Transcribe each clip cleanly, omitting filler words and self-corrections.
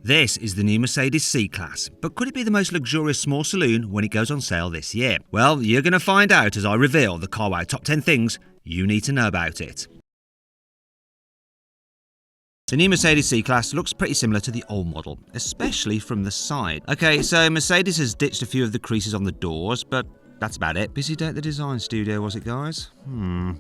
This is the new Mercedes C-Class, but could it be the most luxurious small saloon when it goes on sale this year? Well, you're going to find out as I reveal the CarWow top 10 things you need to know about it. The new Mercedes C-Class looks pretty similar to the old model, especially from the side. Okay, so Mercedes has ditched a few of the creases on the doors, but that's about it. Busy day at the design studio, was it, guys?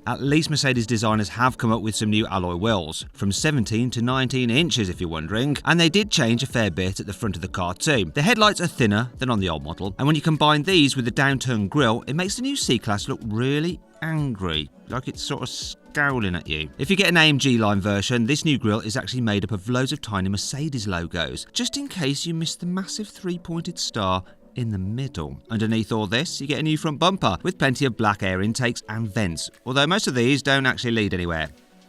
At least Mercedes designers have come up with some new alloy wheels, from 17 to 19 inches if you're wondering, and they did change a fair bit at the front of the car too. The headlights are thinner than on the old model, and when you combine these with the downturned grille, it makes the new C-Class look really angry, like it's sort of scowling at you. If you get an AMG line version, this new grille is actually made up of loads of tiny Mercedes logos, just in case you missed the massive three-pointed star in the middle. Underneath all this, you get a new front bumper with plenty of black air intakes and vents, although most of these don't actually lead anywhere.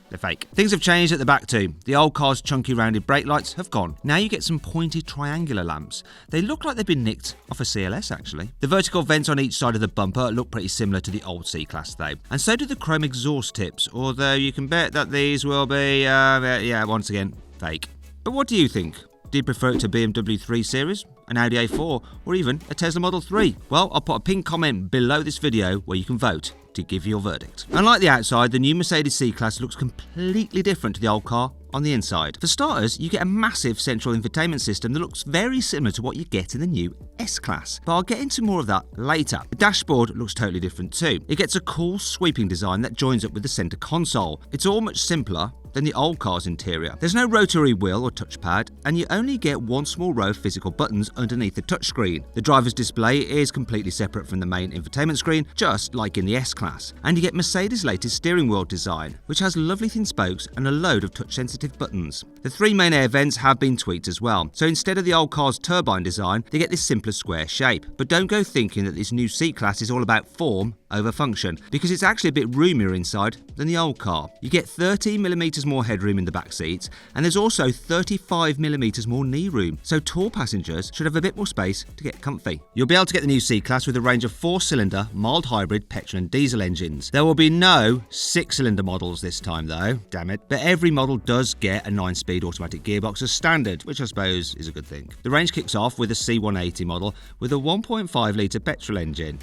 They're fake. Things have changed at the back too. The old car's chunky rounded brake lights have gone. Now you get some pointed triangular lamps. They look like they've been nicked off a CLS actually. The vertical vents on each side of the bumper look pretty similar to the old C-Class though. And so do the chrome exhaust tips, although you can bet that these will be, once again, fake. But what do you think? Do you prefer it to BMW 3 Series, an Audi A4, or even a Tesla Model 3? Well, I'll put a pinned comment below this video where you can vote to give your verdict. Unlike the outside, the new Mercedes C-Class looks completely different to the old car on the inside. For starters, you get a massive central infotainment system that looks very similar to what you get in the new S-Class, but I'll get into more of that later. The dashboard looks totally different too. It gets a cool sweeping design that joins up with the centre console. It's all much simpler than the old car's interior. There's no rotary wheel or touchpad, and you only get one small row of physical buttons underneath the touchscreen. The driver's display is completely separate from the main infotainment screen, just like in the S-Class. And you get Mercedes' latest steering wheel design, which has lovely thin spokes and a load of touch-sensitive buttons. The three main air vents have been tweaked as well, so instead of the old car's turbine design, they get this simpler square shape. But don't go thinking that this new C-Class is all about form over function, because it's actually a bit roomier inside than the old car. You get 30mm more headroom in the back seats, and there's also 35mm more knee room, so tall passengers should have a bit more space to get comfy. You'll be able to get the new C-Class with a range of 4-cylinder, mild hybrid petrol and diesel engines. There will be no 6-cylinder models this time though, damn it, but every model does get a 9-speed automatic gearbox as standard, which I suppose is a good thing. The range kicks off with a C180 model with a 1.5 litre petrol engine.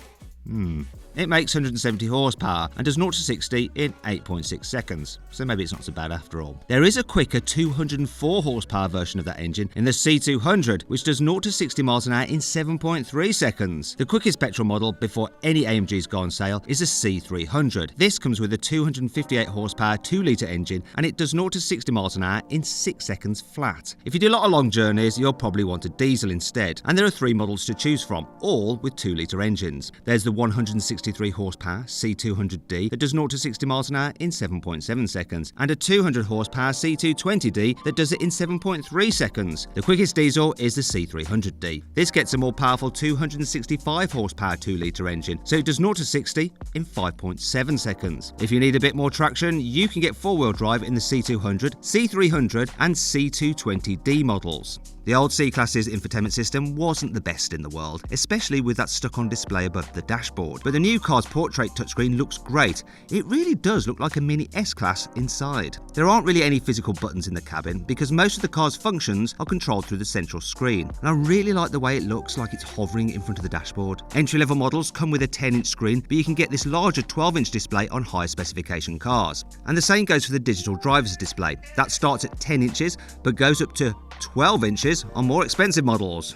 It makes 170 horsepower and does 0 to 60 in 8.6 seconds, so maybe it's not so bad after all. There is a quicker 204 horsepower version of that engine in the C200, which does 0 to 60 miles an hour in 7.3 seconds. The quickest petrol model before any AMGs go on sale is a C300. This comes with a 258 horsepower 2-litre engine, and it does 0 to 60 miles an hour in 6 seconds flat. If you do a lot of long journeys, you'll probably want a diesel instead, and there are 3 models to choose from, all with 2-litre engines. There's the 163 horsepower C200D that does 0 to 60 miles an hour in 7.7 seconds, and a 200 horsepower C220D that does it in 7.3 seconds. The quickest diesel is the C300D. This gets a more powerful 265 horsepower 2-litre engine, so it does 0 to 60 in 5.7 seconds. If you need a bit more traction, you can get 4-wheel drive in the C200, C300 and C220D models. The old C-Class's infotainment system wasn't the best in the world, especially with that stuck-on display above the dashboard. But the new car's portrait touchscreen looks great. It really does look like a mini S-Class inside. There aren't really any physical buttons in the cabin because most of the car's functions are controlled through the central screen. And I really like the way it looks like it's hovering in front of the dashboard. Entry-level models come with a 10-inch screen, but you can get this larger 12-inch display on high specification cars. And the same goes for the digital driver's display. That starts at 10 inches, but goes up to 12 inches on more expensive models.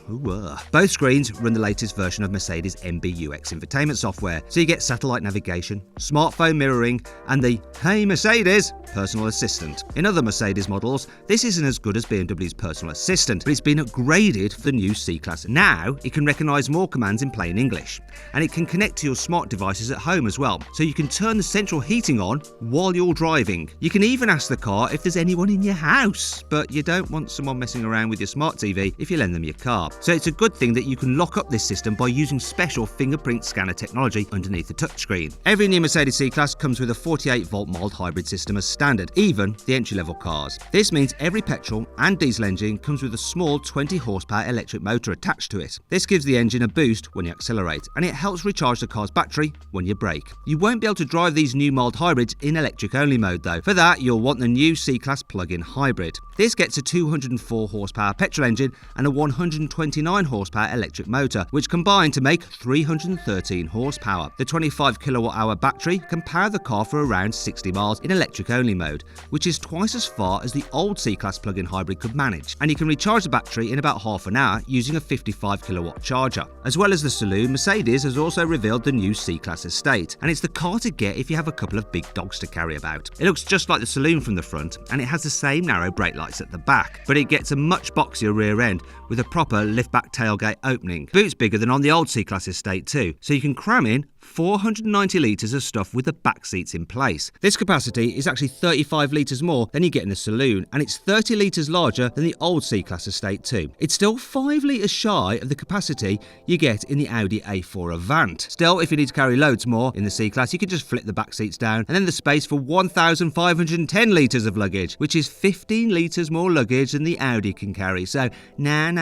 Both screens run the latest version of Mercedes MBUX infotainment software, so you get satellite navigation, smartphone mirroring, and the "Hey Mercedes" personal assistant. In other Mercedes models, this isn't as good as BMW's personal assistant, but it's been upgraded for the new C-Class. Now, it can recognise more commands in plain English, and it can connect to your smart devices at home as well, so you can turn the central heating on while you're driving. You can even ask the car if there's anyone in your house, but you don't want someone messing around with your smart TV if you lend them your car. So it's a good thing that you can lock up this system by using special fingerprint scanner technology underneath the touchscreen. Every new Mercedes C-Class comes with a 48-volt mild hybrid system as standard, even the entry-level cars. This means every petrol and diesel engine comes with a small 20-horsepower electric motor attached to it. This gives the engine a boost when you accelerate, and it helps recharge the car's battery when you brake. You won't be able to drive these new mild hybrids in electric-only mode though. For that, you'll want the new C-Class plug-in hybrid. This gets a 204-horsepower petrol engine and a 129-horsepower electric motor, which combine to make 313 horsepower. The 25 kilowatt-hour battery can power the car for around 60 miles in electric-only mode, which is twice as far as the old C-Class plug-in hybrid could manage. And you can recharge the battery in about half an hour using a 55 kilowatt charger. As well as the saloon, Mercedes has also revealed the new C-Class Estate, and it's the car to get if you have a couple of big dogs to carry about. It looks just like the saloon from the front, and it has the same narrow brake lights at the back, but it gets a much boxier rear end with a proper lift-back tailgate opening. Boot's bigger than on the old C-Class Estate too, so you can cram in 490 litres of stuff with the back seats in place. This capacity is actually 35 litres more than you get in the saloon, and it's 30 litres larger than the old C-Class Estate too. It's still 5 litres shy of the capacity you get in the Audi A4 Avant. Still, if you need to carry loads more in the C-Class, you can just flip the back seats down, and then there's space for 1,510 litres of luggage, which is 15 litres more luggage than the Audi can carry. So, nah,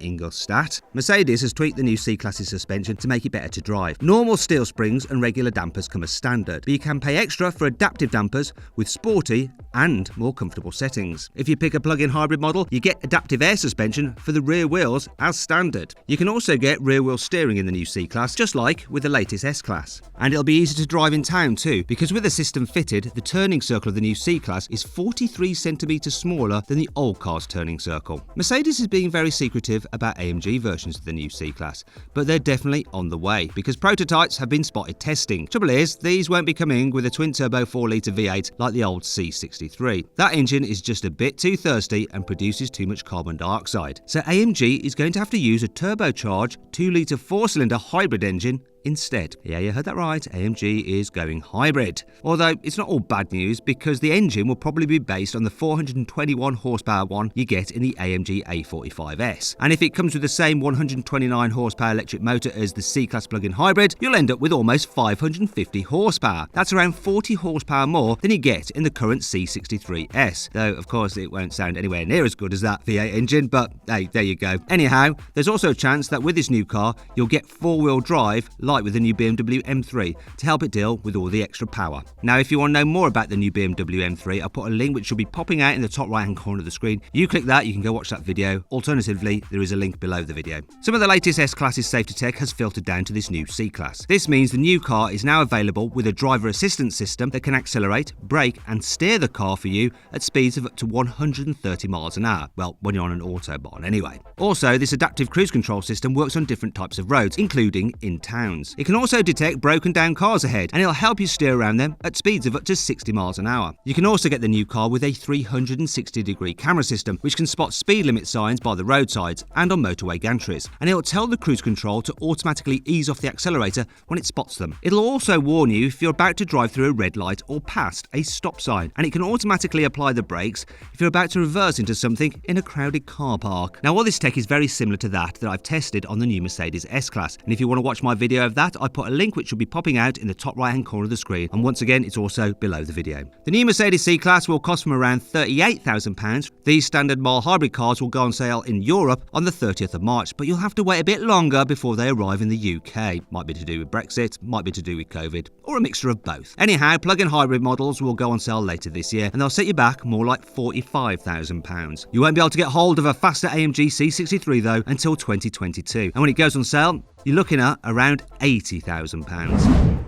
Ingolstadt. Mercedes has tweaked the new C-Class's suspension to make it better to drive. Normal steel springs and regular dampers come as standard, but you can pay extra for adaptive dampers with sporty and more comfortable settings. If you pick a plug-in hybrid model, you get adaptive air suspension for the rear wheels as standard. You can also get rear-wheel steering in the new C-Class, just like with the latest S-Class. And it'll be easy to drive in town too, because with the system fitted, the turning circle of the new C-Class is 43 centimetres smaller than the old car's turning circle. Mercedes is being very secretive about AMG versions of the new C-Class, but they're definitely on the way, because prototypes have been spotted testing. Trouble is, these won't be coming with a twin-turbo 4-litre V8 like the old C63. That engine is just a bit too thirsty and produces too much carbon dioxide. So AMG is going to have to use a turbocharged 2-litre 4-cylinder hybrid engine instead. Yeah, you heard that right, AMG is going hybrid. Although it's not all bad news, because the engine will probably be based on the 421 horsepower one you get in the AMG A45S. And if it comes with the same 129 horsepower electric motor as the C-Class plug-in hybrid, you'll end up with almost 550 horsepower. That's around 40 horsepower more than you get in the current C63S. Though, of course, it won't sound anywhere near as good as that V8 engine, but hey, there you go. Anyhow, there's also a chance that with this new car, you'll get four-wheel drive like with the new BMW M3 to help it deal with all the extra power. Now, if you want to know more about the new BMW M3, I'll put a link which will be popping out in the top right hand corner of the screen. You click that, you can go watch that video. Alternatively, there is a link below the video. Some of the latest S-Class's safety tech has filtered down to this new C-Class. This means the new car is now available with a driver assistance system that can accelerate, brake and steer the car for you at speeds of up to 130 miles an hour. Well, when you're on an autobahn anyway. Also, this adaptive cruise control system works on different types of roads, including in towns. It can also detect broken down cars ahead, and it'll help you steer around them at speeds of up to 60 miles an hour. You can also get the new car with a 360-degree camera system, which can spot speed limit signs by the roadsides and on motorway gantries, and it'll tell the cruise control to automatically ease off the accelerator when it spots them. It'll also warn you if you're about to drive through a red light or past a stop sign, and it can automatically apply the brakes if you're about to reverse into something in a crowded car park. Now, all this tech is very similar to that I've tested on the new Mercedes S-Class, and if you want to watch my video of that, I put a link which will be popping out in the top right hand corner of the screen, and once again it's also below the video. The new Mercedes C-Class will cost from around £38,000. These standard mild hybrid cars will go on sale in Europe on the 30th of March, but you'll have to wait a bit longer before they arrive in the UK. Might be to do with Brexit, might be to do with COVID, or a mixture of both. Anyhow, plug-in hybrid models will go on sale later this year, and they'll set you back more like £45,000. You won't be able to get hold of a faster AMG C63 though until 2022, and when it goes on sale, you're looking at around £80,000.